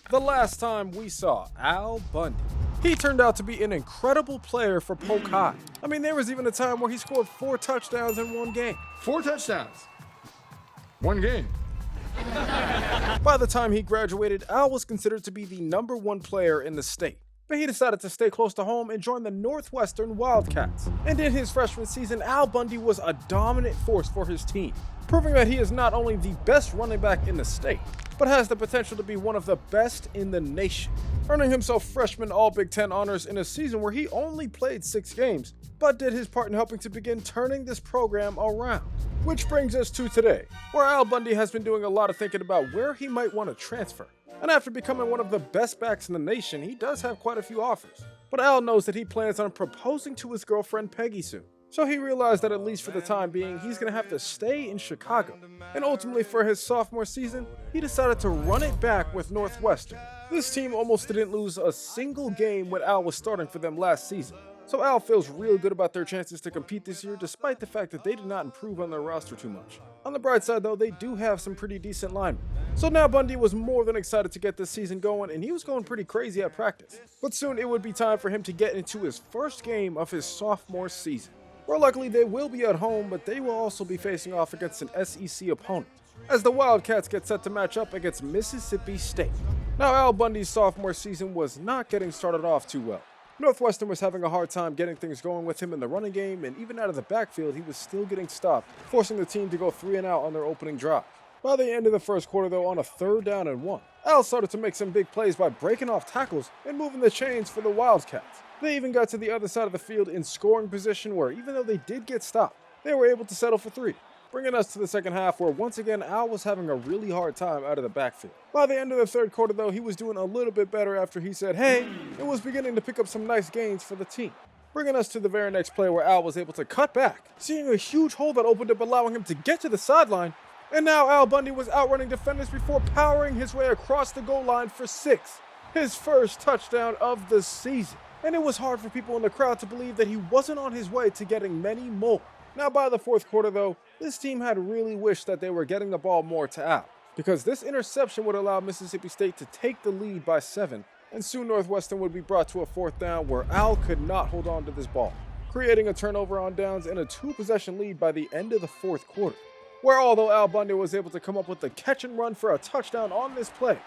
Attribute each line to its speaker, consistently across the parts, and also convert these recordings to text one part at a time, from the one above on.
Speaker 1: the last time we saw Al Bundy. He turned out to be an incredible player for Polk High. I mean, there was even a time where he scored 4 touchdowns in one game.
Speaker 2: 4 touchdowns. One game.
Speaker 1: By the time he graduated, Al was considered to be the #1 player in the state. But he decided to stay close to home and join the Northwestern Wildcats. And in his freshman season, Al Bundy was a dominant force for his team, proving that he is not only the best running back in the state, but has the potential to be one of the best in the nation, earning himself freshman All-Big Ten honors in a season where he only played 6 games, but did his part in helping to begin turning this program around. Which brings us to today, where Al Bundy has been doing a lot of thinking about where he might want to transfer. And after becoming one of the best backs in the nation, he does have quite a few offers. But Al knows that he plans on proposing to his girlfriend Peggy soon. So he realized that at least for the time being, he's going to have to stay in Chicago. And ultimately for his sophomore season, he decided to run it back with Northwestern. This team almost didn't lose a single game when Al was starting for them last season. So Al feels real good about their chances to compete this year despite the fact that they did not improve on their roster too much. On the bright side though, they do have some pretty decent linemen. So now Bundy was more than excited to get this season going, and he was going pretty crazy at practice. But soon it would be time for him to get into his first game of his sophomore season. Well, luckily they will be at home, but they will also be facing off against an SEC opponent, as the Wildcats get set to match up against Mississippi State. Now Al Bundy's sophomore season was not getting started off too well. Northwestern was having a hard time getting things going with him in the running game, and even out of the backfield he was still getting stopped, forcing the team to go 3 and out on their opening drive. By the end of the first quarter though, on a 3rd down and 1, Al started to make some big plays by breaking off tackles and moving the chains for the Wildcats. They even got to the other side of the field in scoring position where even though they did get stopped, they were able to settle for 3. Bringing us to the second half where once again Al was having a really hard time out of the backfield. By the end of the 3rd quarter though, he was doing a little bit better after he said hey, and was beginning to pick up some nice gains for the team. Bringing us to the very next play where Al was able to cut back, seeing a huge hole that opened up allowing him to get to the sideline, and now Al Bundy was outrunning defenders before powering his way across the goal line for 6, his first touchdown of the season. And it was hard for people in the crowd to believe that he wasn't on his way to getting many more. Now by the 4th quarter though, this team had really wished that they were getting the ball more to Al, because this interception would allow Mississippi State to take the lead by 7, and soon Northwestern would be brought to a 4th down where Al could not hold on to this ball, creating a turnover on downs and a 2-possession lead by the end of the 4th quarter, where although Al Bundy was able to come up with the catch and run for a touchdown on this play,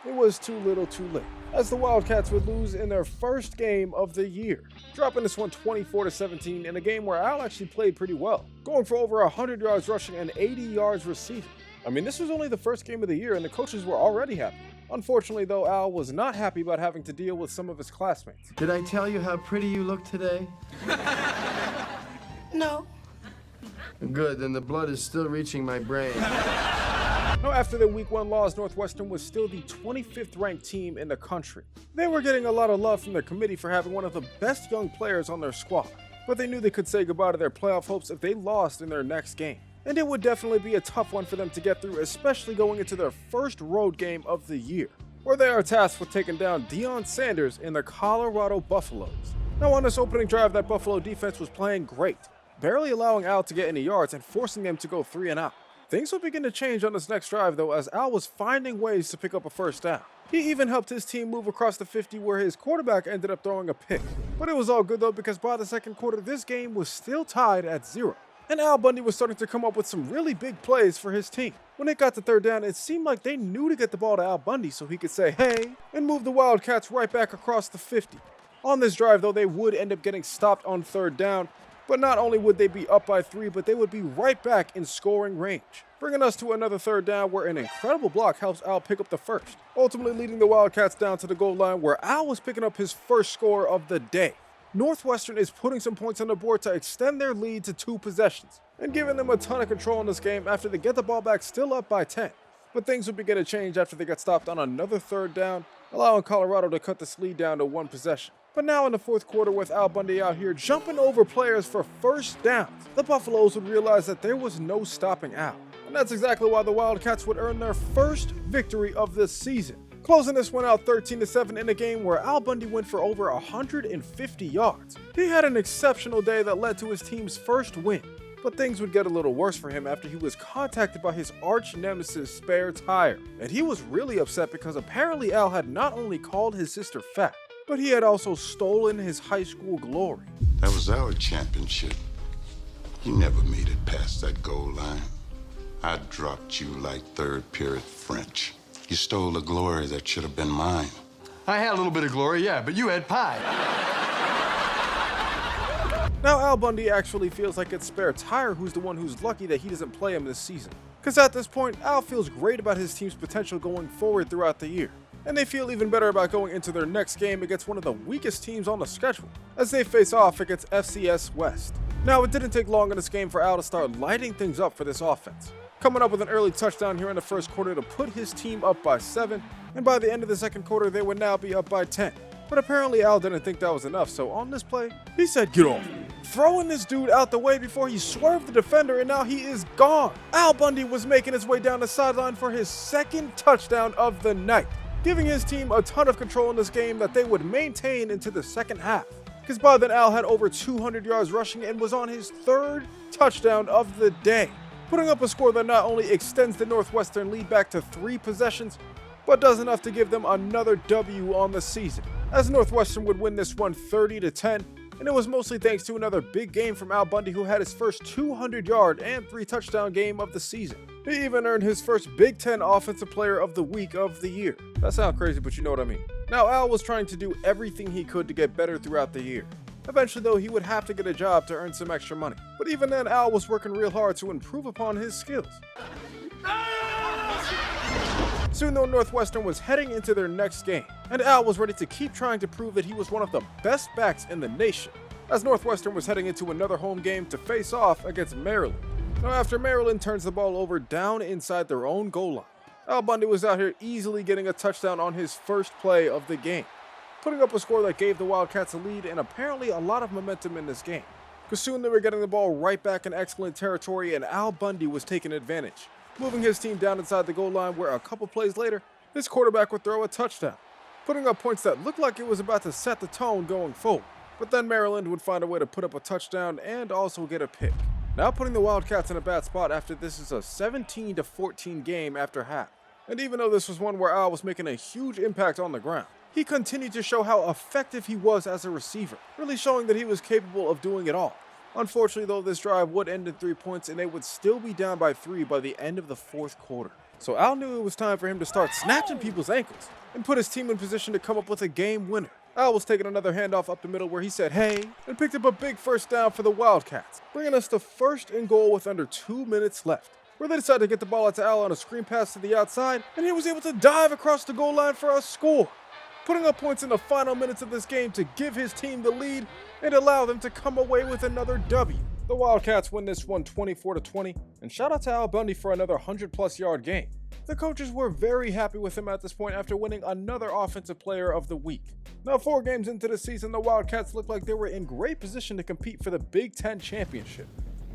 Speaker 1: it was too little too late, as the Wildcats would lose in their first game of the year, dropping this one 24-17 in a game where Al actually played pretty well, going for over 100 yards rushing and 80 yards receiving. I mean, this was only the first game of the year and the coaches were already happy. Unfortunately though, Al was not happy about having to deal with some of his classmates.
Speaker 3: Did I tell you how pretty you look today?
Speaker 4: No.
Speaker 3: Good, then the blood is still reaching my brain.
Speaker 1: Now, after the Week 1 loss, Northwestern was still the 25th ranked team in the country. They were getting a lot of love from their committee for having one of the best young players on their squad, but they knew they could say goodbye to their playoff hopes if they lost in their next game. And it would definitely be a tough one for them to get through, especially going into their first road game of the year, where they are tasked with taking down Deion Sanders in the Colorado Buffaloes. Now, on this opening drive, that Buffalo defense was playing great, barely allowing Al to get any yards and forcing them to go 3 and out. Things would begin to change on this next drive though, as Al was finding ways to pick up a 1st down. He even helped his team move across the 50 where his quarterback ended up throwing a pick. But it was all good though, because by the 2nd quarter this game was still tied at 0. And Al Bundy was starting to come up with some really big plays for his team. When it got to 3rd down, it seemed like they knew to get the ball to Al Bundy so he could say hey and move the Wildcats right back across the 50. On this drive though, they would end up getting stopped on 3rd down, but not only would they be up by 3, but they would be right back in scoring range, bringing us to another 3rd down where an incredible block helps Al pick up the 1st, ultimately leading the Wildcats down to the goal line where Al was picking up his first score of the day. Northwestern is putting some points on the board to extend their lead to 2 possessions, and giving them a ton of control in this game after they get the ball back still up by 10. But things would begin to change after they got stopped on another 3rd down, allowing Colorado to cut this lead down to 1 possession. But now in the 4th quarter with Al Bundy out here jumping over players for 1st downs, the Buffaloes would realize that there was no stopping Al. And that's exactly why the Wildcats would earn their first victory of this season, closing this one out 13-7 in a game where Al Bundy went for over 150 yards. He had an exceptional day that led to his team's first win, But things would get a little worse for him after he was contacted by his arch nemesis Spare Tire. And he was really upset because apparently Al had not only called his sister fat, but he had also stolen his high school glory.
Speaker 4: That was our championship. You never made it past that goal line. I dropped you like third period French. You stole the glory that should have been mine.
Speaker 2: I had a little bit of glory, yeah, but you had pie.
Speaker 1: Now Al Bundy actually feels like it's Spare Tire who's the one who's lucky that he doesn't play him this season. Cause at this point, Al feels great about his team's potential going forward throughout the year. And they feel even better about going into their next game against one of the weakest teams on the schedule, as they face off against FCS West. Now it didn't take long in this game for Al to start lighting things up for this offense, coming up with an early touchdown here in the first quarter to put his team up by 7, and by the end of the second quarter they would now be up by 10. But apparently Al didn't think that was enough, so on this play, he said get off me, throwing this dude out the way before he swerved the defender, and now he is gone. Al Bundy was making his way down the sideline for his second touchdown of the night, giving his team a ton of control in this game that they would maintain into the second half. Because by then Al had over 200 yards rushing and was on his third touchdown of the day, putting up a score that not only extends the Northwestern lead back to 3 possessions, but does enough to give them another W on the season, as Northwestern would win this one 30-10, and it was mostly thanks to another big game from Al Bundy, who had his first 200-yard and 3-touchdown game of the season. He even earned his first Big Ten Offensive Player of the Week of the year. That sounds crazy, but you know what I mean. Now Al was trying to do everything he could to get better throughout the year. Eventually though, he would have to get a job to earn some extra money. But even then, Al was working real hard to improve upon his skills. Soon though, Northwestern was heading into their next game, and Al was ready to keep trying to prove that he was one of the best backs in the nation, as Northwestern was heading into another home game to face off against Maryland. Now after Maryland turns the ball over down inside their own goal line, Al Bundy was out here easily getting a touchdown on his first play of the game, putting up a score that gave the Wildcats a lead and apparently a lot of momentum in this game, because soon they were getting the ball right back in excellent territory and Al Bundy was taking advantage, moving his team down inside the goal line where a couple plays later, his quarterback would throw a touchdown, putting up points that looked like it was about to set the tone going forward. But then Maryland would find a way to put up a touchdown and also get a pick, now putting the Wildcats in a bad spot after this is a 17-14 game after half. And even though this was one where Al was making a huge impact on the ground, he continued to show how effective he was as a receiver, really showing that he was capable of doing it all. Unfortunately though, this drive would end in 3 points and they would still be down by 3 by the end of the fourth quarter. So Al knew it was time for him to start snatching people's ankles and put his team in position to come up with a game winner. Al was taking another handoff up the middle where he said hey, and picked up a big first down for the Wildcats, bringing us to 1st and goal with under 2 minutes left, where they decided to get the ball out to Al on a screen pass to the outside, and he was able to dive across the goal line for a score, putting up points in the final minutes of this game to give his team the lead and allow them to come away with another W. The Wildcats win this one 24-20, and shout out to Al Bundy for another 100+ yard game. The coaches were very happy with him at this point after winning another Offensive Player of the Week. Now 4 games into the season, the Wildcats looked like they were in great position to compete for the Big Ten Championship.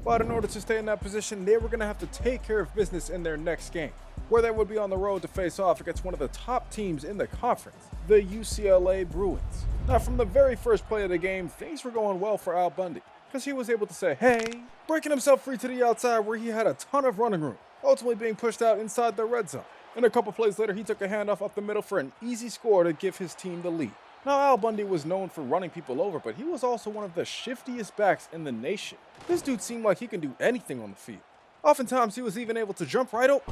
Speaker 1: But in order to stay in that position, they were going to have to take care of business in their next game, where they would be on the road to face off against one of the top teams in the conference, the UCLA Bruins. Now from the very first play of the game, things were going well for Al Bundy, because he was able to say hey, breaking himself free to the outside where he had a ton of running room, ultimately being pushed out inside the red zone. And a couple plays later, he took a handoff up the middle for an easy score to give his team the lead. Now Al Bundy was known for running people over, but he was also one of the shiftiest backs in the nation. This dude seemed like he can do anything on the field. Oftentimes he was even able to jump right over.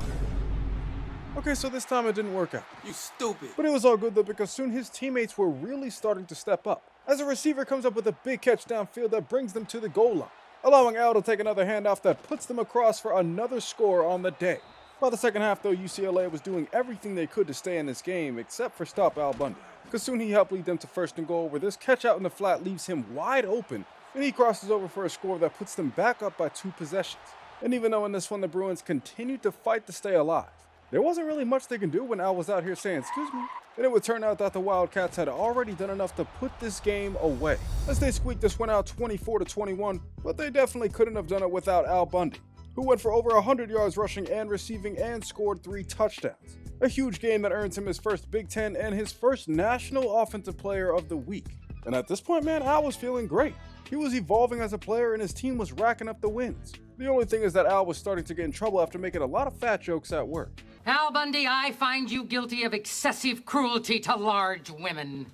Speaker 1: Okay, so this time it didn't work out.
Speaker 5: You stupid.
Speaker 1: But it was all good though, because soon his teammates were really starting to step up, as a receiver comes up with a big catch downfield that brings them to the goal line, allowing Al to take another handoff that puts them across for another score on the day. By the second half though, UCLA was doing everything they could to stay in this game except for stop Al Bundy, because soon he helped lead them to 1st and goal, where this catch out in the flat leaves him wide open and he crosses over for a score that puts them back up by 2 possessions. And even though in this one the Bruins continued to fight to stay alive, there wasn't really much they can do when Al was out here saying excuse me. And it would turn out that the Wildcats had already done enough to put this game away, as they squeaked this one out 24-21, but they definitely couldn't have done it without Al Bundy, who went for over 100 yards rushing and receiving and scored 3 touchdowns. A huge game that earns him his first Big Ten and his first National Offensive Player of the Week. And at this point, man, Al was feeling great. He was evolving as a player and his team was racking up the wins. The only thing is that Al was starting to get in trouble after making a lot of fat jokes at work.
Speaker 5: Al Bundy, I find you guilty of excessive cruelty to large women.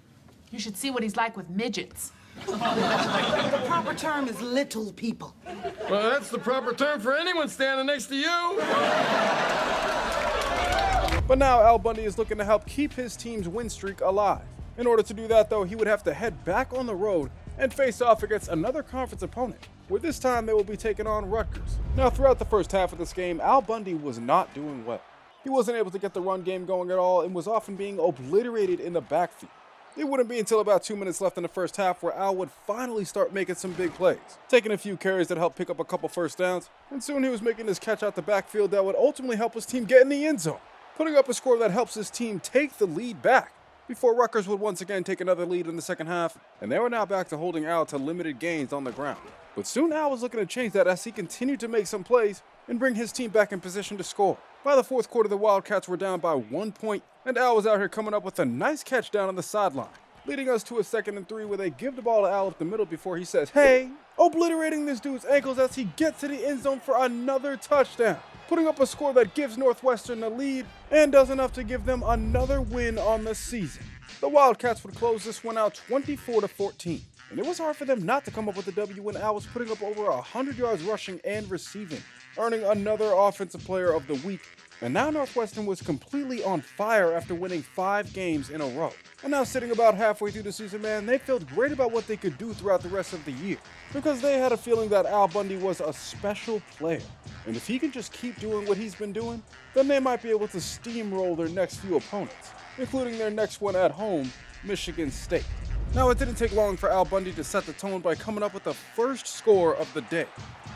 Speaker 6: You should see what he's like with midgets.
Speaker 7: The proper term is little people.
Speaker 3: Well, that's the proper term for anyone standing next to you.
Speaker 1: But now Al Bundy is looking to help keep his team's win streak alive. In order to do that, though, he would have to head back on the road and face off against another conference opponent, where this time they will be taking on Rutgers. Now, throughout the first half of this game, Al Bundy was not doing well. He wasn't able to get the run game going at all and was often being obliterated in the backfield. It wouldn't be until about 2 minutes left in the first half where Al would finally start making some big plays, taking a few carries that helped pick up a couple first downs, and soon he was making this catch out the backfield that would ultimately help his team get in the end zone, putting up a score that helps his team take the lead back, before Rutgers would once again take another lead in the second half, and they were now back to holding Al to limited gains on the ground. But soon Al was looking to change that as he continued to make some plays and bring his team back in position to score. By the fourth quarter, the Wildcats were down by 1 point, and Al was out here coming up with a nice catch down on the sideline, leading us to a 2nd and 3 where they give the ball to Al up the middle before he says, "Hey," obliterating this dude's ankles as he gets to the end zone for another touchdown, putting up a score that gives Northwestern the lead and does enough to give them another win on the season. The Wildcats would close this one out 24-14, and it was hard for them not to come up with a W when Al was putting up over 100 yards rushing and receiving, earning another Offensive Player of the Week. And now Northwestern was completely on fire after winning 5 games in a row. And now sitting about halfway through the season, man, they felt great about what they could do throughout the rest of the year, because they had a feeling that Al Bundy was a special player. And if he can just keep doing what he's been doing, then they might be able to steamroll their next few opponents, including their next one at home, Michigan State. Now, it didn't take long for Al Bundy to set the tone by coming up with the first score of the day,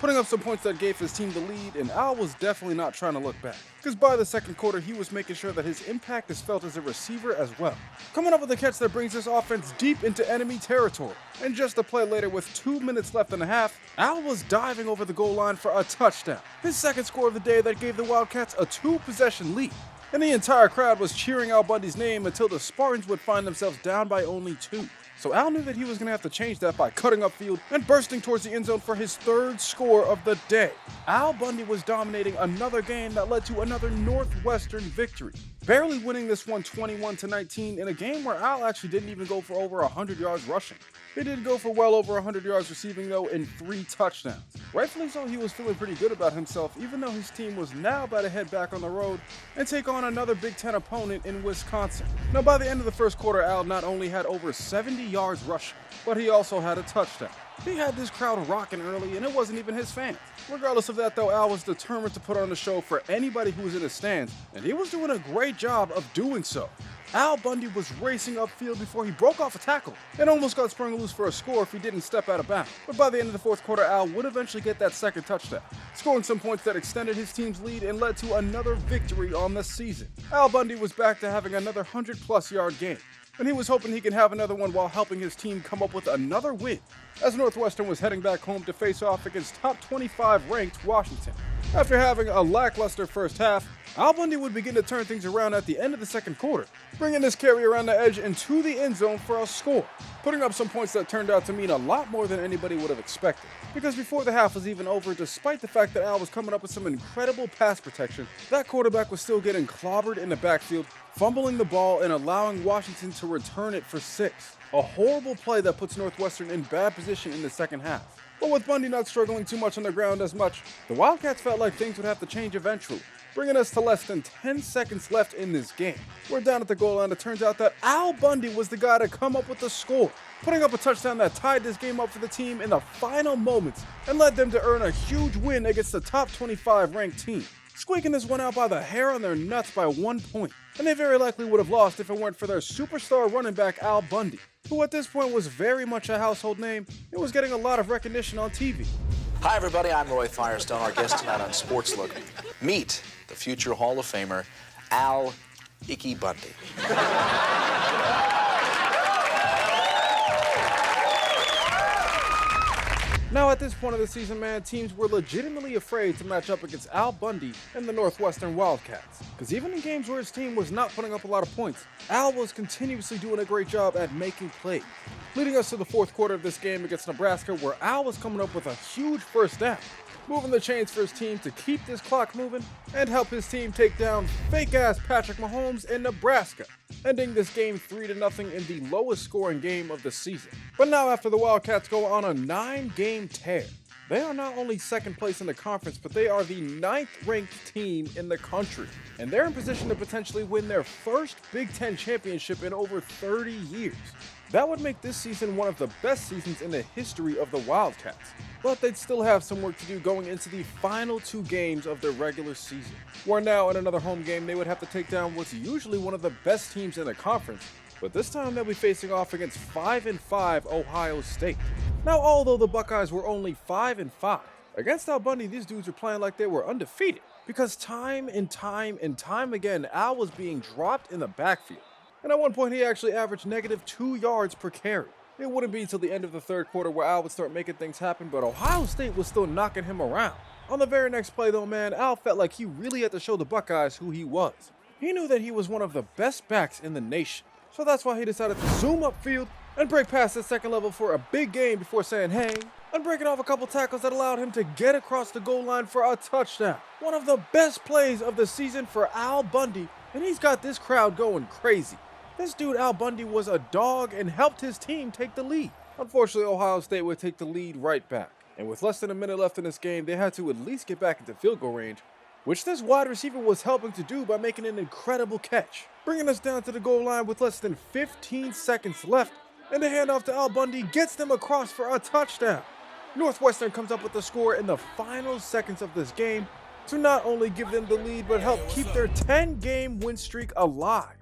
Speaker 1: putting up some points that gave his team the lead, and Al was definitely not trying to look back, because by the second quarter, he was making sure that his impact is felt as a receiver as well, coming up with a catch that brings this offense deep into enemy territory. And just a play later, with 2 minutes left in the half, Al was diving over the goal line for a touchdown, his second score of the day that gave the Wildcats a 2-possession lead. And the entire crowd was cheering Al Bundy's name until the Spartans would find themselves down by only 2. So Al knew that he was going to have to change that by cutting upfield and bursting towards the end zone for his 3rd score of the day. Al Bundy was dominating another game that led to another Northwestern victory, barely winning this one 21-19 in a game where Al actually didn't even go for over 100 yards rushing. He did go for well over 100 yards receiving, though, in 3 touchdowns. Rightfully so, he was feeling pretty good about himself, even though his team was now about to head back on the road and take on another Big Ten opponent in Wisconsin. Now, by the end of the first quarter, Al not only had over 70 yards rushing, but he also had a touchdown. He had this crowd rocking early, and it wasn't even his fans. Regardless of that, though, Al was determined to put on a show for anybody who was in the stands, and he was doing a great job of doing so. Al Bundy was racing upfield before he broke off a tackle and almost got sprung loose for a score if he didn't step out of bounds. But by the end of the fourth quarter, Al would eventually get that second touchdown, scoring some points that extended his team's lead and led to another victory on the season. Al Bundy was back to having another 100-plus yard game, and he was hoping he could have another one while helping his team come up with another win, as Northwestern was heading back home to face off against top 25 ranked Washington. After having a lackluster first half, Al Bundy would begin to turn things around at the end of the second quarter, bringing this carry around the edge into the end zone for a score, putting up some points that turned out to mean a lot more than anybody would have expected. Because before the half was even over, despite the fact that Al was coming up with some incredible pass protection, that quarterback was still getting clobbered in the backfield, fumbling the ball and allowing Washington to return it for 6. A horrible play that puts Northwestern in bad position in the second half. But with Bundy not struggling too much on the ground as much, the Wildcats felt like things would have to change eventually, bringing us to less than 10 seconds left in this game. We're down at the goal line. It turns out that Al Bundy was the guy to come up with the score, putting up a touchdown that tied this game up for the team in the final moments and led them to earn a huge win against the top 25 ranked team, squeaking this one out by the hair on their nuts by 1 point. And they very likely would have lost if it weren't for their superstar running back Al Bundy, who at this point was very much a household name and was getting a lot of recognition on TV.
Speaker 8: Hi, everybody. I'm Roy Firestone, our guest tonight on Sports Look. Meet the future Hall of Famer, Al Icky Bundy.
Speaker 1: Now, at this point of the season, man, teams were legitimately afraid to match up against Al Bundy and the Northwestern Wildcats. Because even in games where his team was not putting up a lot of points, Al was continuously doing a great job at making plays. Leading us to the fourth quarter of this game against Nebraska, where Al was coming up with a huge first down, moving the chains for his team to keep this clock moving and help his team take down fake-ass Patrick Mahomes in Nebraska, ending this game 3-0 in the lowest scoring game of the season. But now after the Wildcats go on a 9-game tear, they are not only second place in the conference, but they are the 9th ranked team in the country. And they're in position to potentially win their first Big Ten championship in over 30 years. That would make this season one of the best seasons in the history of the Wildcats. But they'd still have some work to do going into the final 2 games of their regular season, where now in another home game they would have to take down what's usually one of the best teams in the conference, but this time they'll be facing off against 5-5 Ohio State. Now, although the Buckeyes were only 5-5, against Al Bundy these dudes were playing like they were undefeated, because time and time again Al was being dropped in the backfield, and at one point he actually averaged -2 yards per carry. It wouldn't be until the end of the third quarter where Al would start making things happen, but Ohio State was still knocking him around. On the very next play though, man, Al felt like he really had to show the Buckeyes who he was. He knew that he was one of the best backs in the nation, so that's why he decided to zoom upfield and break past the second level for a big game before saying hey, and breaking off a couple tackles that allowed him to get across the goal line for a touchdown. One of the best plays of the season for Al Bundy, and he's got this crowd going crazy. This dude Al Bundy was a dog and helped his team take the lead. Unfortunately, Ohio State would take the lead right back, and with less than a minute left in this game, they had to at least get back into field goal range, which this wide receiver was helping to do by making an incredible catch, bringing us down to the goal line with less than 15 seconds left, and the handoff to Al Bundy gets them across for a touchdown. Northwestern comes up with the score in the final seconds of this game to not only give them the lead, but help keep their 10-game win streak alive.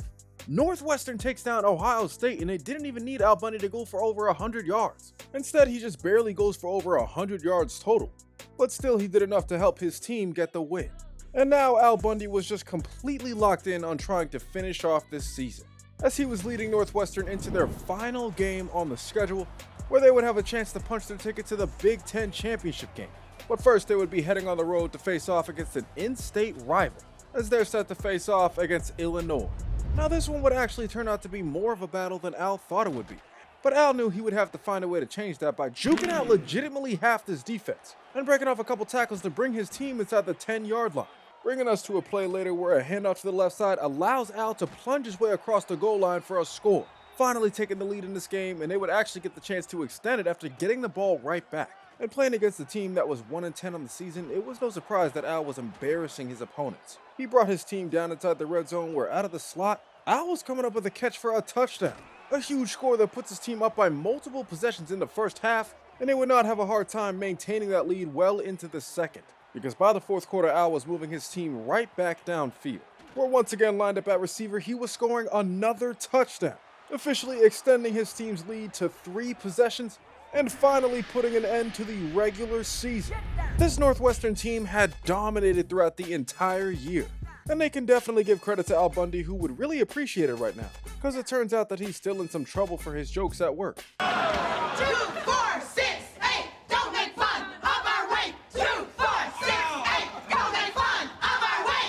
Speaker 1: Northwestern takes down Ohio State, and they didn't even need Al Bundy to go for over 100 yards. Instead, he just barely goes for over 100 yards total. But still, he did enough to help his team get the win. And now Al Bundy was just completely locked in on trying to finish off this season, as he was leading Northwestern into their final game on the schedule, where they would have a chance to punch their ticket to the Big Ten championship game. But first, they would be heading on the road to face off against an in-state rival, as they're set to face off against Illinois. Now, this one would actually turn out to be more of a battle than Al thought it would be. But Al knew he would have to find a way to change that by juking out legitimately half this defense and breaking off a couple tackles to bring his team inside the 10-yard line, bringing us to a play later where a handoff to the left side allows Al to plunge his way across the goal line for a score, finally taking the lead in this game, and they would actually get the chance to extend it after getting the ball right back. And playing against a team that was 1-10 on the season, it was no surprise that Al was embarrassing his opponents. He brought his team down inside the red zone where out of the slot, Al was coming up with a catch for a touchdown. A huge score that puts his team up by multiple possessions in the first half, and they would not have a hard time maintaining that lead well into the second, because by the fourth quarter, Al was moving his team right back downfield, where once again lined up at receiver, he was scoring another touchdown, officially extending his team's lead to 3 possessions and finally putting an end to the regular season. This Northwestern team had dominated throughout the entire year, and they can definitely give credit to Al Bundy, who would really appreciate it right now, because it turns out that he's still in some trouble for his jokes at work.
Speaker 7: 2, 4, 6, 8, don't make fun of our way. 2, 4, 6, 8, don't make fun of our way.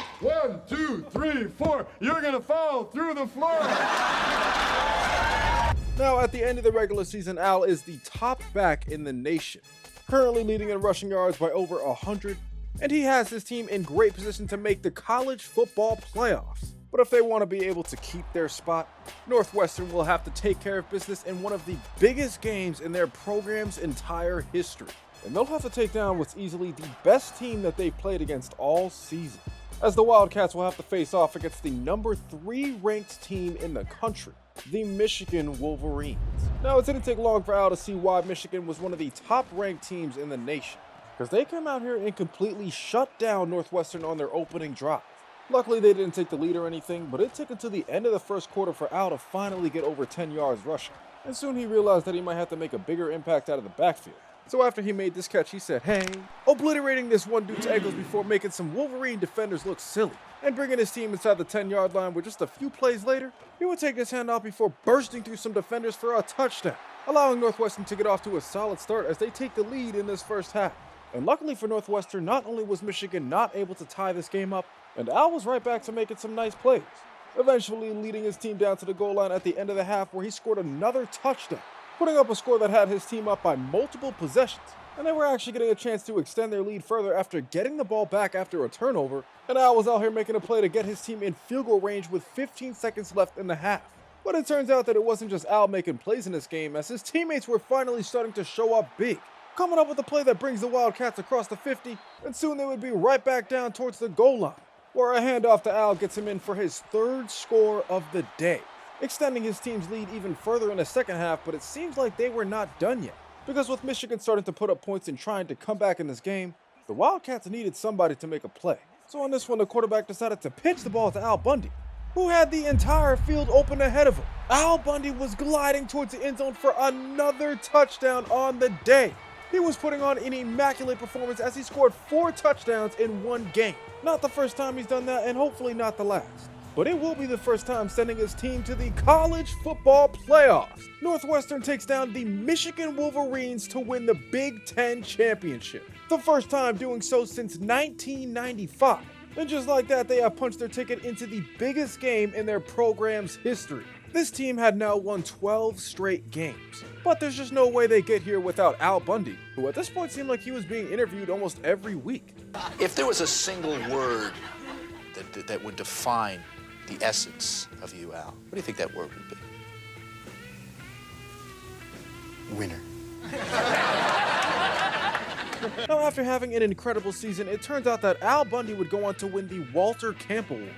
Speaker 3: 1, 2, 3, 4. You're gonna fall through the floor.
Speaker 1: Now, at the end of the regular season, Al is the top back in the nation, currently leading in rushing yards by over 100, and he has his team in great position to make the college football playoffs. But if they want to be able to keep their spot, Northwestern will have to take care of business in one of the biggest games in their program's entire history. And they'll have to take down what's easily the best team that they've played against all season, as the Wildcats will have to face off against the number 3 ranked team in the country, the Michigan Wolverines. Now, it didn't take long for Al to see why Michigan was one of the top-ranked teams in the nation, because they came out here and completely shut down Northwestern on their opening drive. Luckily, they didn't take the lead or anything, but it took until the end of the first quarter for Al to finally get over 10 yards rushing, and soon he realized that he might have to make a bigger impact out of the backfield. So after he made this catch, he said, hey, obliterating this one dude's ankles before making some Wolverine defenders look silly, and bringing his team inside the 10-yard line where just a few plays later, he would take his handoff before bursting through some defenders for a touchdown, allowing Northwestern to get off to a solid start as they take the lead in this first half. And luckily for Northwestern, not only was Michigan not able to tie this game up, and Al was right back to making some nice plays, eventually leading his team down to the goal line at the end of the half where he scored another touchdown, putting up a score that had his team up by multiple possessions. And they were actually getting a chance to extend their lead further after getting the ball back after a turnover, and Al was out here making a play to get his team in field goal range with 15 seconds left in the half. But it turns out that it wasn't just Al making plays in this game, as his teammates were finally starting to show up big, coming up with a play that brings the Wildcats across the 50, and soon they would be right back down towards the goal line, where a handoff to Al gets him in for his third score of the day, extending his team's lead even further in the second half. But it seems like they were not done yet, because with Michigan starting to put up points and trying to come back in this game, the Wildcats needed somebody to make a play. So on this one, the quarterback decided to pitch the ball to Al Bundy, who had the entire field open ahead of him. Al Bundy was gliding towards the end zone for another touchdown on the day. He was putting on an immaculate performance as he scored 4 touchdowns in one game. Not the first time he's done that, and hopefully not the last. But it will be the first time sending his team to the college football playoffs. Northwestern takes down the Michigan Wolverines to win the Big Ten championship, the first time doing so since 1995. And just like that, they have punched their ticket into the biggest game in their program's history. This team had now won 12 straight games, but there's just no way they get here without Al Bundy, who at this point seemed like he was being interviewed almost every week.
Speaker 8: If there was a single word that would define the essence of you, Al, what do you think that word would be?
Speaker 2: Winner.
Speaker 1: Now, after having an incredible season, it turns out that Al Bundy would go on to win the Walter Camp Award.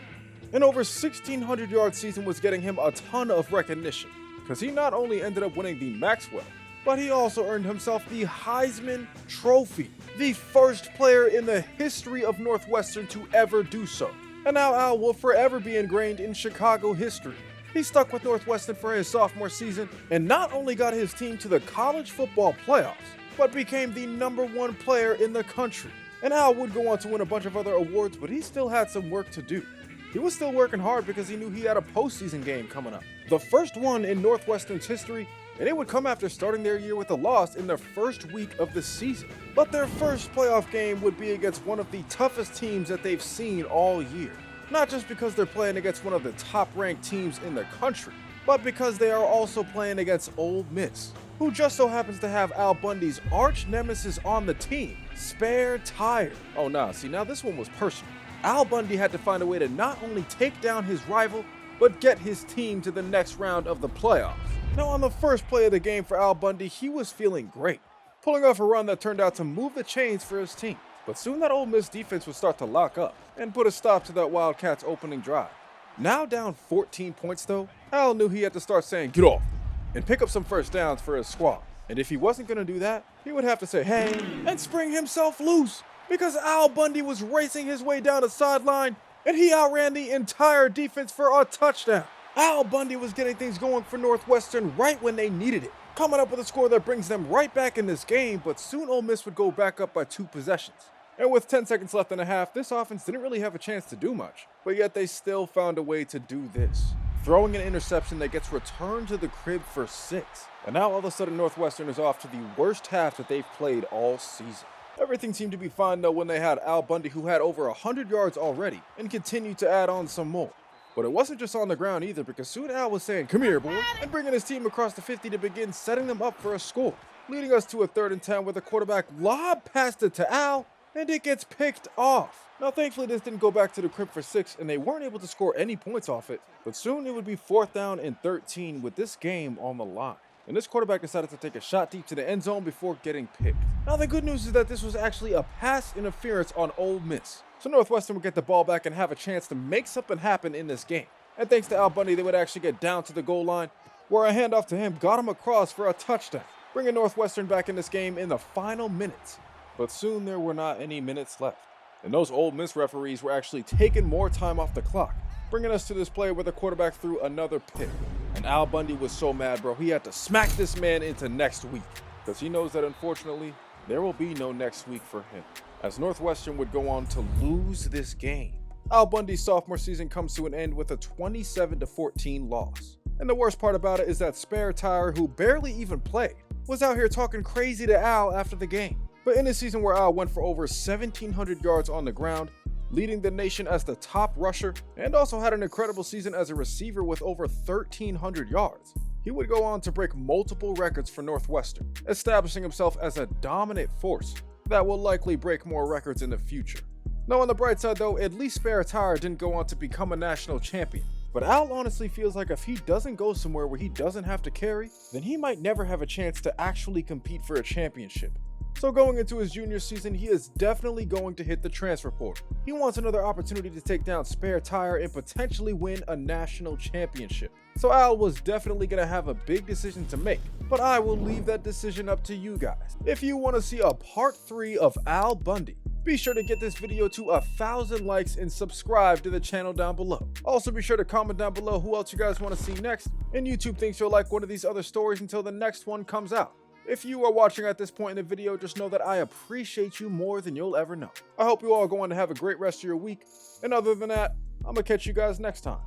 Speaker 1: An over 1,600-yard season was getting him a ton of recognition, because he not only ended up winning the Maxwell, but he also earned himself the Heisman Trophy, the first player in the history of Northwestern to ever do so. And now Al will forever be ingrained in Chicago history. He stuck with Northwestern for his sophomore season and not only got his team to the college football playoffs, but became the #1 player in the country. And Al would go on to win a bunch of other awards, but he still had some work to do. He was still working hard because he knew he had a postseason game coming up, the first one in Northwestern's history, and it would come after starting their year with a loss in the first week of the season. But their first playoff game would be against one of the toughest teams that they've seen all year. Not just because they're playing against one of the top-ranked teams in the country, but because they are also playing against Ole Miss, who just so happens to have Al Bundy's arch nemesis on the team, Spare Tire. Oh nah, see now this one was personal. Al Bundy had to find a way to not only take down his rival, but get his team to the next round of the playoffs. Now on the first play of the game for Al Bundy, he was feeling great, pulling off a run that turned out to move the chains for his team. But soon that Ole Miss defense would start to lock up and put a stop to that Wildcats opening drive. Now down 14 points though, Al knew he had to start saying get off and pick up some first downs for his squad. And if he wasn't going to do that, he would have to say hey and spring himself loose, because Al Bundy was racing his way down the sideline and he outran the entire defense for a touchdown. Al Bundy was getting things going for Northwestern right when they needed it, coming up with a score that brings them right back in this game, but soon Ole Miss would go back up by 2 possessions. And with 10 seconds left in the half, this offense didn't really have a chance to do much, but yet they still found a way to do this, throwing an interception that gets returned to the crib for 6. And now all of a sudden Northwestern is off to the worst half that they've played all season. Everything seemed to be fine though when they had Al Bundy, who had over 100 yards already and continued to add on some more. But it wasn't just on the ground either, because soon Al was saying, "Come here, boy," and bringing his team across the 50 to begin setting them up for a score, leading us to a 3rd and 10 where the quarterback lob passed it to Al, and it gets picked off. Now, thankfully, this didn't go back to the crib for 6, and they weren't able to score any points off it, but soon it would be 4th down and 13 with this game on the line. And this quarterback decided to take a shot deep to the end zone before getting picked. Now, the good news is that this was actually a pass interference on Ole Miss, so Northwestern would get the ball back and have a chance to make something happen in this game. And thanks to Al Bundy, they would actually get down to the goal line, where a handoff to him got him across for a touchdown, bringing Northwestern back in this game in the final minutes. But soon there were not any minutes left, and those Ole Miss referees were actually taking more time off the clock, bringing us to this play where the quarterback threw another pick. And Al Bundy was so mad, bro, he had to smack this man into next week, because he knows that unfortunately, there will be no next week for him, as Northwestern would go on to lose this game. Al Bundy's sophomore season comes to an end with a 27-14 loss, And the worst part about it is that spare tire, who barely even played, was out here talking crazy to Al after the game. But in a season where Al went for over 1,700 yards on the ground, leading the nation as the top rusher, and also had an incredible season as a receiver with over 1,300 yards, he would go on to break multiple records for Northwestern, establishing himself as a dominant force that will likely break more records in the future. Now on the bright side though, at least spare tire didn't go on to become a national champion. But Al honestly feels like if he doesn't go somewhere where he doesn't have to carry, then he might never have a chance to actually compete for a championship. So going into his junior season, he is definitely going to hit the transfer portal. He wants another opportunity to take down spare tire and potentially win a national championship. So Al was definitely going to have a big decision to make, but I will leave that decision up to you guys. If you want to see a part 3 of Al Bundy, be sure to get this video to 1,000 likes and subscribe to the channel down below. Also be sure to comment down below who else you guys want to see next, and YouTube thinks you'll like one of these other stories until the next one comes out. If you are watching at this point in the video, just know that I appreciate you more than you'll ever know. I hope you all are going to have a great rest of your week, and other than that, I'm gonna catch you guys next time.